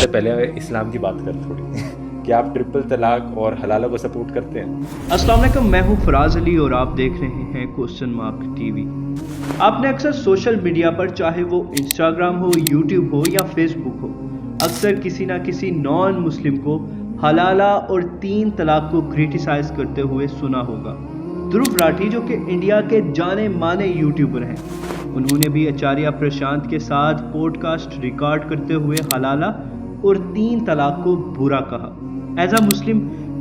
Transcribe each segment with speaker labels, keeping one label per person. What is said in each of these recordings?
Speaker 1: سے پہلے اسلام کی بات کریں تھوڑی کیا آپ ٹرپل طلاق اور حلالہ کو سپورٹ کرتے ہیں؟
Speaker 2: السلام علیکم، میں ہوں فراز علی اور آپ دیکھ رہے ہیں کوسچن مارک ٹی وی۔ آپ نے اکثر سوشل میڈیا پر، چاہے وہ انسٹاگرام ہو، یوٹیوب ہو یا فیس بک ہو، اکثر کسی نہ کسی نان مسلم کو حلالہ اور 3 طلاق کو کریٹیسائز کرتے ہوئے سنا ہوگا۔ دھرو راٹھی جو کہ انڈیا کے جانے مانے یوٹیوبر ہیں، انہوں نے بھی آچاریہ پرشانت کے ساتھ پوڈ کاسٹ ریکارڈ کرتے ہوئے حلالہ اور 3 طلاق کو برا کہا۔ ایز اے مسلم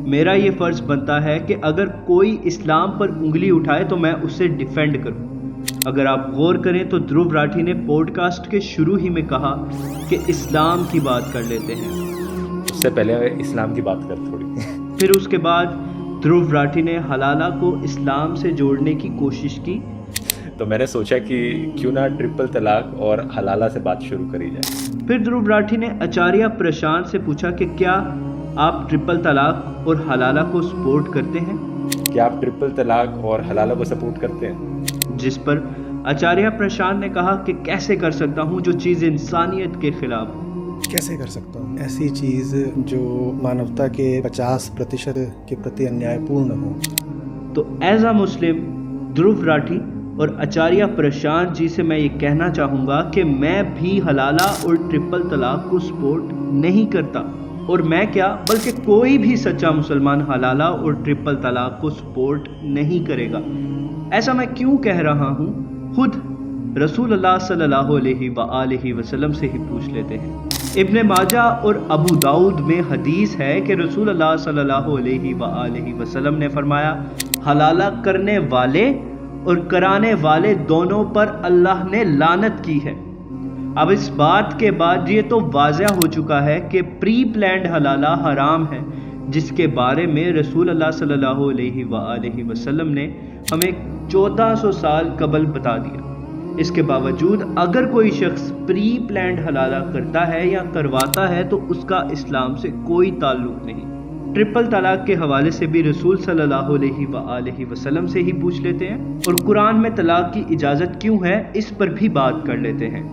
Speaker 2: میرا یہ فرض بنتا ہے کہ اگر کوئی اسلام پر انگلی اٹھائے تو میں اسے ڈیفینڈ کروں۔ اگر آپ غور کریں تو دھرو راٹھی نے پوڈ کاسٹ کے شروع ہی میں کہا کہ اسلام کی بات کر لیتے ہیں۔
Speaker 1: اس سے پہلے اسلام کی بات کریں تھوڑی
Speaker 2: پھر اس کے بعد دھرو راٹھی نے حلالہ کو اسلام سے جوڑنے کی کوشش کی،
Speaker 1: تو میں نے سوچا کہ کیوں نہ ٹرپل طلاق اور حلالہ سے بات شروع کری جائے۔
Speaker 2: پھر دھرو راٹھی نے آچاریہ پرشانت سے پوچھا کہ کیا آپ ٹرپل طلاق اور حلالہ کو سپورٹ کرتے ہیں؟
Speaker 1: کیا آپ ٹرپل طلاق اور حلالہ کو سپورٹ کرتے ہیں؟
Speaker 2: جس پر آچاریہ پرشانت نے کہا کہ کیسے کر سکتا ہوں جو چیز انسانیت کے خلاف ہو۔
Speaker 3: کیسے کر سکتا ہوں ایسی چیز جو مانوتا کے 50% کے پرتی انیائے پورن ہو۔
Speaker 2: تو ایز اے مسلم دھرو راٹھی اور آچاریہ پرشانت جی سے میں یہ کہنا چاہوں گا کہ میں بھی حلالہ اور ٹرپل طلاق کو سپورٹ نہیں کرتا، اور میں کیا بلکہ کوئی بھی سچا مسلمان حلالہ اور ٹرپل طلاق کو سپورٹ نہیں کرے گا۔ ایسا میں کیوں کہہ رہا ہوں، خود رسول اللہ صلی اللہ علیہ وآلہ وسلم سے ہی پوچھ لیتے ہیں۔ ابن ماجہ اور ابو داؤد میں حدیث ہے کہ رسول اللہ صلی اللہ علیہ وآلہ وسلم نے فرمایا، حلالہ کرنے والے اور کرانے والے دونوں پر اللہ نے لعنت کی ہے۔ اب اس بات کے بعد یہ تو واضح ہو چکا ہے کہ پری پلانڈ حلالہ حرام ہے، جس کے بارے میں رسول اللہ صلی اللہ علیہ وآلہ وسلم نے ہمیں 1400 سال قبل بتا دیا۔ اس کے باوجود اگر کوئی شخص پری پلانڈ حلالہ کرتا ہے یا کرواتا ہے تو اس کا اسلام سے کوئی تعلق نہیں۔ ٹرپل طلاق کے حوالے سے بھی رسول صلی اللہ علیہ وآلہ وسلم سے ہی پوچھ لیتے ہیں، اور قرآن میں طلاق کی اجازت کیوں ہے اس پر بھی بات کر لیتے ہیں۔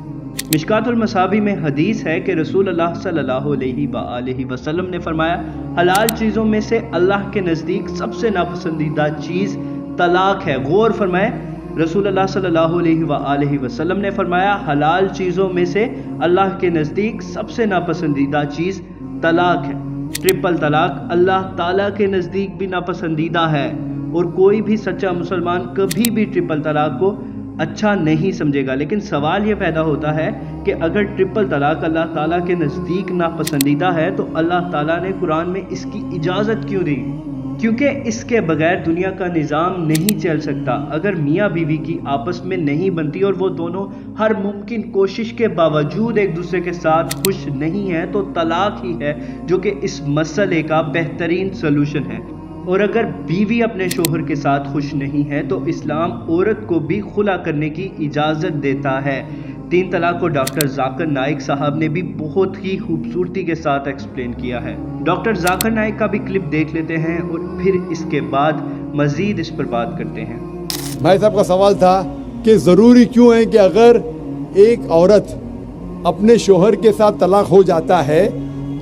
Speaker 2: مشکات المصابیح میں حدیث ہے کہ رسول اللہ صلی اللہ علیہ وآلہ وسلم نے فرمایا، حلال چیزوں میں سے اللہ کے نزدیک سب سے ناپسندیدہ چیز طلاق ہے۔ غور فرمائے، رسول اللہ صلی اللہ علیہ وآلہ وسلم نے فرمایا حلال چیزوں میں سے اللہ کے نزدیک سب سے ناپسندیدہ چیز طلاق ہے۔ ٹرپل طلاق اللہ تعالیٰ کے نزدیک بھی ناپسندیدہ ہے، اور کوئی بھی سچا مسلمان کبھی بھی ٹرپل طلاق کو اچھا نہیں سمجھے گا۔ لیکن سوال یہ پیدا ہوتا ہے کہ اگر ٹرپل طلاق اللہ تعالیٰ کے نزدیک ناپسندیدہ ہے تو اللہ تعالیٰ نے قرآن میں اس کی اجازت کیوں دی؟ کیونکہ اس کے بغیر دنیا کا نظام نہیں چل سکتا۔ اگر میاں بیوی کی آپس میں نہیں بنتی اور وہ دونوں ہر ممکن کوشش کے باوجود ایک دوسرے کے ساتھ خوش نہیں ہیں تو طلاق ہی ہے جو کہ اس مسئلے کا بہترین سلوشن ہے۔ اور اگر بیوی اپنے شوہر کے ساتھ خوش نہیں ہے تو اسلام عورت کو بھی خلا کرنے کی اجازت دیتا ہے۔ 3 طلاق کو ڈاکٹر ذاکر نائک صاحب نے بھی بہت ہی خوبصورتی کے ساتھ ایکسپلین کیا ہے۔ ڈاکٹر ذاکر نائک کا بھی کلپ دیکھ لیتے ہیں اور پھر اس کے بعد مزید اس پر بات کرتے ہیں۔
Speaker 4: بھائی صاحب کا سوال تھا کہ ضروری کیوں ہے کہ اگر ایک عورت اپنے شوہر کے ساتھ طلاق ہو جاتا ہے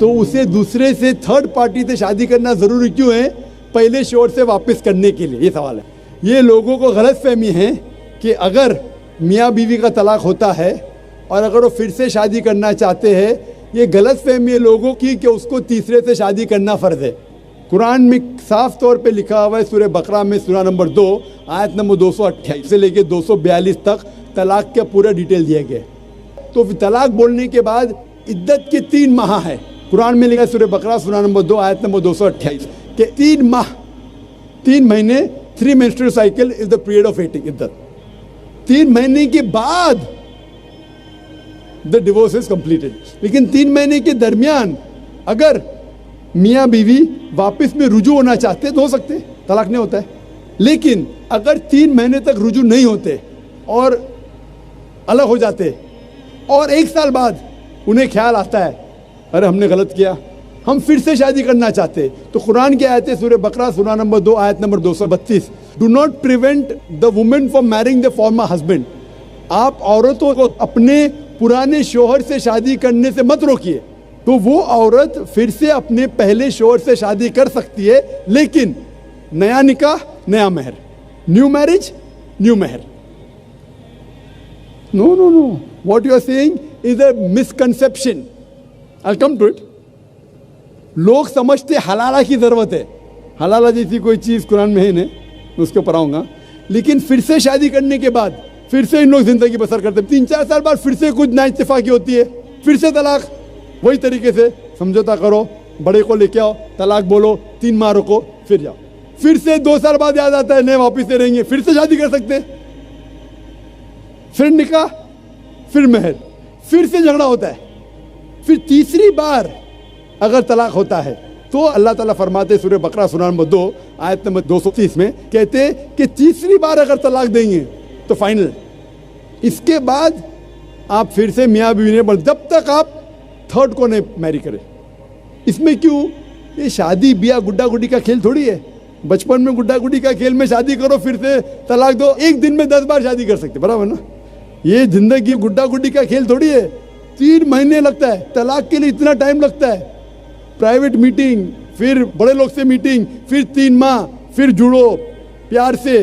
Speaker 4: تو اسے دوسرے سے تھرڈ پارٹی سے شادی کرنا ضروری کیوں ہے پہلے شوہر سے واپس کرنے کے لیے؟ یہ سوال ہے۔ یہ لوگوں کو غلط فہمی ہے کہ اگر میاں بیوی کا طلاق ہوتا ہے اور اگر وہ پھر سے شادی کرنا چاہتے ہیں، یہ غلط فہمی ہے لوگوں کی کہ اس کو تیسرے سے شادی کرنا فرض ہے۔ قرآن میں صاف طور پہ لکھا ہوا ہے، سورہ بقرہ میں سورہ نمبر 2 آیت نمبر 228 سے لے کے 242 تک طلاق کا پورا ڈیٹیل دیا گیا ہے۔ تو طلاق بولنے کے بعد عدت کے 3 ماہ ہے۔ قرآن میں لکھا ہے سورہ بقرہ سورہ نمبر 2 آیت نمبر 228 کہ 3 ماہ 3 مہینے 3 menstrual cycle is the period of waiting عدت۔ 3 مہینے کے بعد the divorce is completed۔ لیکن 3 مہینے کے درمیان اگر میاں بیوی واپس میں رجوع ہونا چاہتے تو ہو سکتے، طلاق نہیں ہوتا ہے۔ لیکن اگر 3 مہینے تک رجوع نہیں ہوتے اور الگ ہو جاتے اور 1 سال بعد انہیں خیال آتا ہے ارے ہم نے غلط کیا، ہم پھر سے شادی کرنا چاہتے، تو قرآن کی آیت ہے سورہ بقرہ سورہ نمبر 2 آیت نمبر 232 do not prevent the women from marrying the former husband. آپ عورتوں کو اپنے پرانے شوہر سے شادی کرنے سے مت روکیے، تو وہ عورت پھر سے اپنے پہلے شوہر سے شادی کر سکتی ہے, لیکن نیا نکاح نیا مہر, نیو میرج نیو مہر. No no no, what you are seeing is a misconception. I'll come to it. لوگ سمجھتے حلالہ کی ضرورت ہے, حلالہ جیسی کوئی چیز قرآن میں ہے نہیں, میں اس کے اوپر آؤں گا. لیکن پھر سے شادی کرنے کے بعد پھر سے ان لوگ زندگی بسر کرتے ہیں, 3-4 سال بعد پھر سے کچھ نا اتفاقی ہوتی ہے, پھر سے طلاق. وہی طریقے سے سمجھوتا کرو, بڑے کو لے کے آؤ, طلاق بولو, 3 ماہ رکو, پھر جاؤ. پھر سے 2 سال بعد یاد آتا ہے, نہیں واپس سے رہیں گے, پھر سے شادی کر سکتے ہیں, پھر نکاح, پھر مہر, پھر سے جھگڑا ہوتا ہے. پھر تیسری بار اگر طلاق ہوتا ہے تو اللہ تعالیٰ فرماتے سورہ بقرہ سورہ نمبر 2 آیت نمبر 230 میں کہتے کہ تیسری بار اگر طلاق دیں گے تو فائنل. اس کے بعد آپ پھر سے میاں بیوی نے, جب تک آپ تھرڈ کو نہیں میری کرے. اس میں کیوں؟ یہ شادی بیاہ گڈا گڈی کا کھیل تھوڑی ہے. بچپن میں گڈا گڈی کا کھیل میں شادی کرو, پھر سے طلاق دو, ایک دن میں 10 بار شادی کر سکتے, برابر نا. یہ زندگی گڈا گڈی کا کھیل تھوڑی ہے. 3 مہینے لگتا ہے طلاق کے لیے, اتنا ٹائم لگتا ہے. پرائیویٹ میٹنگ, پھر بڑے لوگ سے میٹنگ, پھر 3 ماہ, پھر جڑو پیار سے,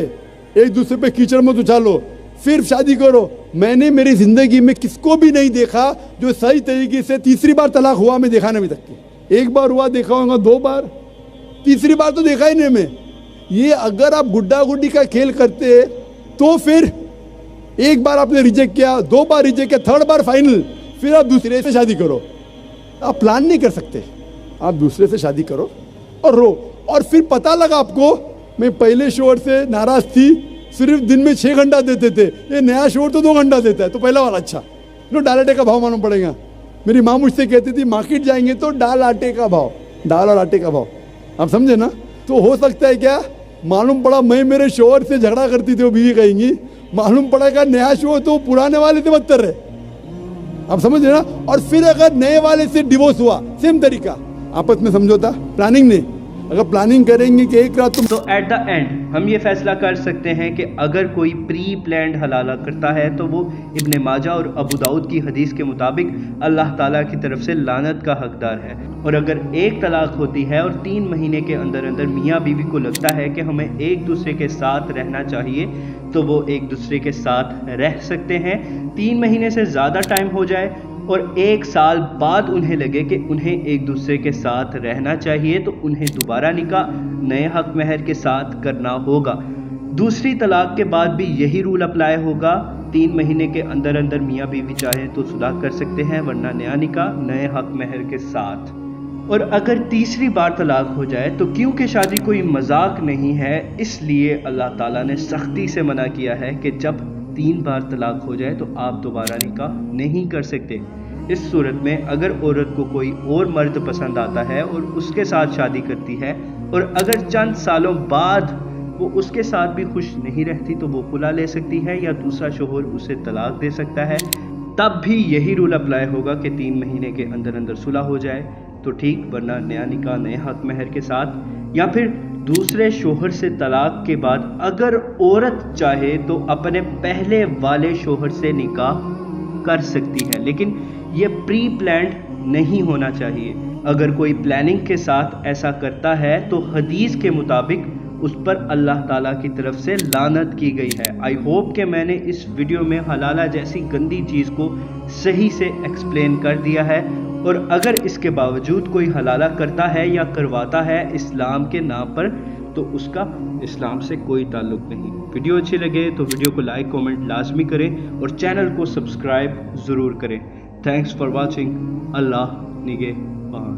Speaker 4: ایک دوسرے پہ کیچڑ مت اچھالو, پھر شادی کرو. میں نے میری زندگی میں کس کو بھی نہیں دیکھا جو صحیح طریقے سے تیسری بار طلاق ہوا. میں دیکھا نہیں ابھی تک. 1 بار ہوا دیکھا ہوگا, 2 بار, تیسری بار تو دیکھا ہی نہیں میں. یہ اگر آپ گڈا گڈی کا کھیل کرتے تو پھر 1 بار آپ نے ریجیکٹ کیا, 2 بار ریجیکٹ کیا, 3rd بار فائنل, پھر آپ دوسرے سے شادی کرو. آپ پلان نہیں کر سکتے, آپ دوسرے سے شادی کرو اور رو. اور پھر پتہ لگا آپ کو, میں پہلے شوہر سے ناراض تھی, صرف دن میں 6 گھنٹہ دیتے تھے, یہ نیا شوہر تو 2 گھنٹہ دیتا ہے, تو پہلا والا اچھا. ڈال آٹے کا بھاؤ معلوم پڑے گا. میری ماں مجھ سے کہتی تھی مارکیٹ جائیں گے تو ڈال آٹے کا بھاؤ, دال اور آٹے کا بھاؤ. آپ سمجھے نا. تو ہو سکتا ہے کیا معلوم پڑا میں میرے شوہر سے جھگڑا کرتی تھی, وہ بیوی کہیں گی, معلوم پڑا کہ نیا شوہر تو پرانے والے سے بدتر ہے. آپ سمجھ رہے نا. اور پھر اگر نئے والے سے ڈیورس ہوا, سیم طریقہ, آپس میں سمجھوتا, پلاننگ نہیں. اگر پلاننگ کریں گے کہ ایک رات
Speaker 2: تو ایٹ دا اینڈ ہم یہ فیصلہ کر سکتے ہیں کہ اگر کوئی پری پلانڈ حلالہ کرتا ہے تو وہ ابن ماجہ اور ابو داؤد کی حدیث کے مطابق اللہ تعالیٰ کی طرف سے لعنت کا حقدار ہے. اور اگر ایک طلاق ہوتی ہے اور 3 مہینے کے اندر اندر میاں بیوی کو لگتا ہے کہ ہمیں ایک دوسرے کے ساتھ رہنا چاہیے تو وہ ایک دوسرے کے ساتھ رہ سکتے ہیں. 3 مہینے سے زیادہ ٹائم ہو جائے اور 1 سال بعد انہیں لگے کہ انہیں ایک دوسرے کے ساتھ رہنا چاہیے تو انہیں دوبارہ نکاح نئے حق مہر کے ساتھ کرنا ہوگا. دوسری طلاق کے بعد بھی یہی رول اپلائی ہوگا. 3 مہینے کے اندر اندر میاں بیوی چاہیں تو صلح کر سکتے ہیں, ورنہ نیا نکاح نئے حق مہر کے ساتھ. اور اگر تیسری بار طلاق ہو جائے تو کیونکہ شادی کوئی مذاق نہیں ہے, اس لیے اللہ تعالیٰ نے سختی سے منع کیا ہے کہ جب 3 بار طلاق ہو جائے تو آپ دوبارہ نکاح نہیں کر سکتے. اس صورت میں اگر عورت کو کوئی اور مرد پسند آتا ہے اور اس کے ساتھ شادی کرتی ہے اور اگر چند سالوں بعد وہ اس کے ساتھ بھی خوش نہیں رہتی تو وہ خلا لے سکتی ہے یا دوسرا شوہر اسے طلاق دے سکتا ہے. تب بھی یہی رول اپلائی ہوگا کہ 3 مہینے کے اندر اندر صلح ہو جائے تو ٹھیک, ورنہ نیا نکاح نئے حق مہر کے ساتھ. یا پھر دوسرے شوہر سے طلاق کے بعد اگر عورت چاہے تو اپنے پہلے والے شوہر سے نکاح کر سکتی ہے, لیکن یہ پری پلانڈ نہیں ہونا چاہیے. اگر کوئی پلاننگ کے ساتھ ایسا کرتا ہے تو حدیث کے مطابق اس پر اللہ تعالیٰ کی طرف سے لعنت کی گئی ہے. آئی ہوپ کہ میں نے اس ویڈیو میں حلالہ جیسی گندی چیز کو صحیح سے ایکسپلین کر دیا ہے. اور اگر اس کے باوجود کوئی حلالہ کرتا ہے یا کرواتا ہے اسلام کے نام پر تو اس کا اسلام سے کوئی تعلق نہیں. ویڈیو اچھی لگے تو ویڈیو کو لائک کومنٹ لازمی کریں اور چینل کو سبسکرائب ضرور کریں. Thanks for watching. اللہ نگہبان.